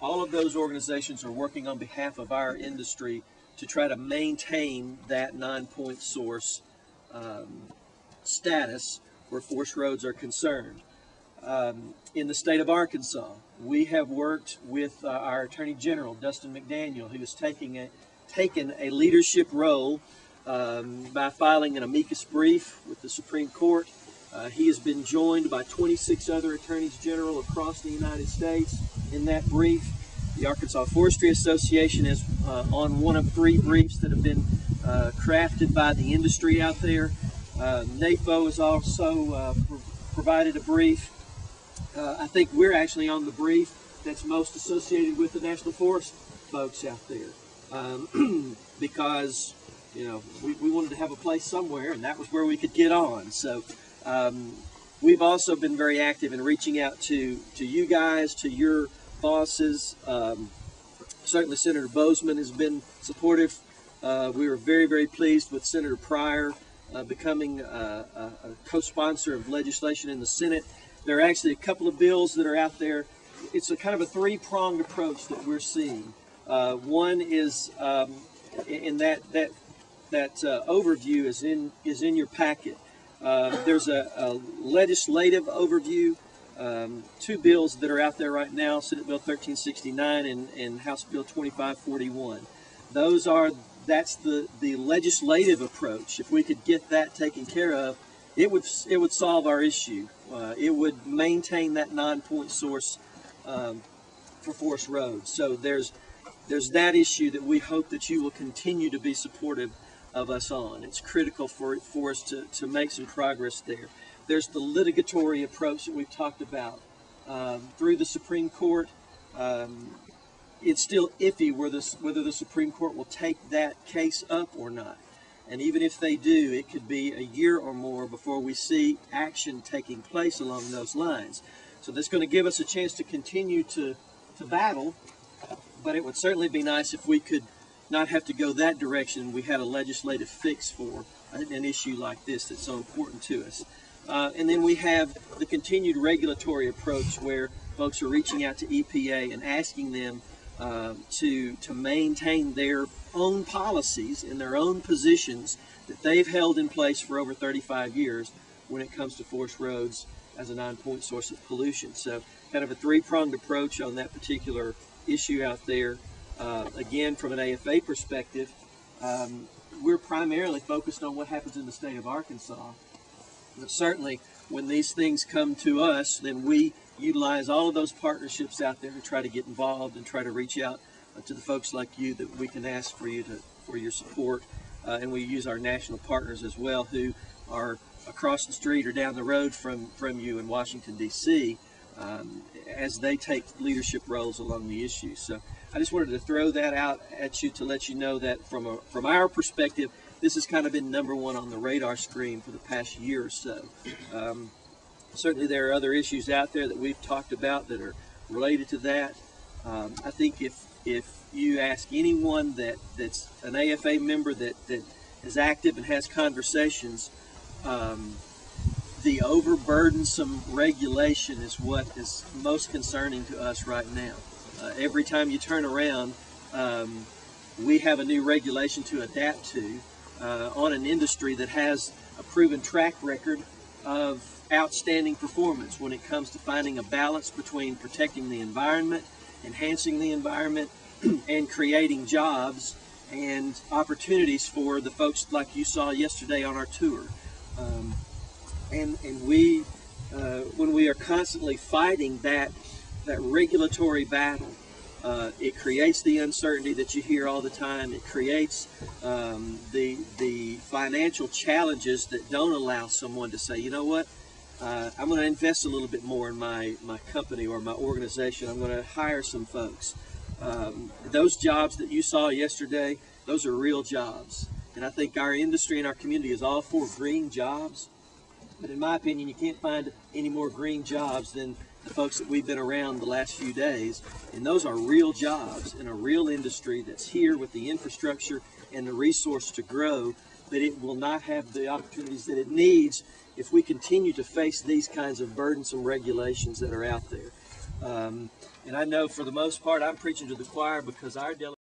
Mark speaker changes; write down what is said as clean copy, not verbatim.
Speaker 1: all of those organizations are working on behalf of our industry to try to maintain that 9-point source status where forest roads are concerned. In the state of Arkansas, we have worked with our Attorney General, Dustin McDaniel, who has taken a leadership role by filing an amicus brief with the Supreme Court. He has been joined by 26 other Attorneys General across the United States in that brief. The Arkansas Forestry Association is on one of 3 briefs that have been crafted by the industry out there. NAFO has also provided a brief. I think we're actually on the brief that's most associated with the National Forest folks out there because, you know, we wanted to have a place somewhere, and that was where we could get on. So we've also been very active in reaching out to you guys, to your bosses. Certainly Senator Bozeman has been supportive. We were very, very pleased with Senator Pryor becoming a co-sponsor of legislation in the Senate. There are actually a couple of bills that are out there. It's a kind of a 3-pronged approach that we're seeing. One is in that overview is in your packet. There's a legislative overview. 2 bills that are out there right now: Senate Bill 1369 and House Bill 2541. That's the legislative approach. If we could get that taken care of, it would solve our issue. It would maintain that 9-point source for forest roads. So there's that issue that we hope that you will continue to be supportive of us on. It's critical for us to make some progress there. There's the litigatory approach that we've talked about through the Supreme Court. It's still iffy whether the Supreme Court will take that case up or not. And even if they do, it could be a year or more before we see action taking place along those lines. So that's going to give us a chance to continue to battle, but it would certainly be nice if we could not have to go that direction. We had a legislative fix for an issue like this that's so important to us. And then we have the continued regulatory approach where folks are reaching out to EPA and asking them to maintain their own policies and their own positions that they've held in place for over 35 years when it comes to forest roads as a 9-point source of pollution. So kind of a 3-pronged approach on that particular issue out there. Again, from an AFA perspective, we're primarily focused on what happens in the state of Arkansas. But certainly when these things come to us, then we utilize all of those partnerships out there to try to get involved and try to reach out to the folks like you that we can ask for your support. And we use our national partners as well, who are across the street or down the road from you in Washington, D.C., as they take leadership roles along the issues. So I just wanted to throw that out at you to let you know that from our perspective, this has kind of been #1 on the radar screen for the past year or so. Certainly there are other issues out there that we've talked about that are related to that. I think if you ask anyone that's an AFA member that is active and has conversations, the overburdensome regulation is what is most concerning to us right now. Every time you turn around, we have a new regulation to adapt to on an industry that has a proven track record of outstanding performance when it comes to finding a balance between protecting the environment, enhancing the environment, and creating jobs and opportunities for the folks like you saw yesterday on our tour. And we, when we are constantly fighting that regulatory battle, it creates the uncertainty that you hear all the time. It creates the financial challenges that don't allow someone to say, you know what, I'm going to invest a little bit more in my company or my organization. I'm going to hire some folks. Those jobs that you saw yesterday, those are real jobs. And I think our industry and our community is all for green jobs. But in my opinion, you can't find any more green jobs than the folks that we've been around the last few days. And those are real jobs in a real industry that's here with the infrastructure and the resource to grow, but it will not have the opportunities that it needs if we continue to face these kinds of burdensome regulations that are out there. And I know for the most part I'm preaching to the choir because our delegation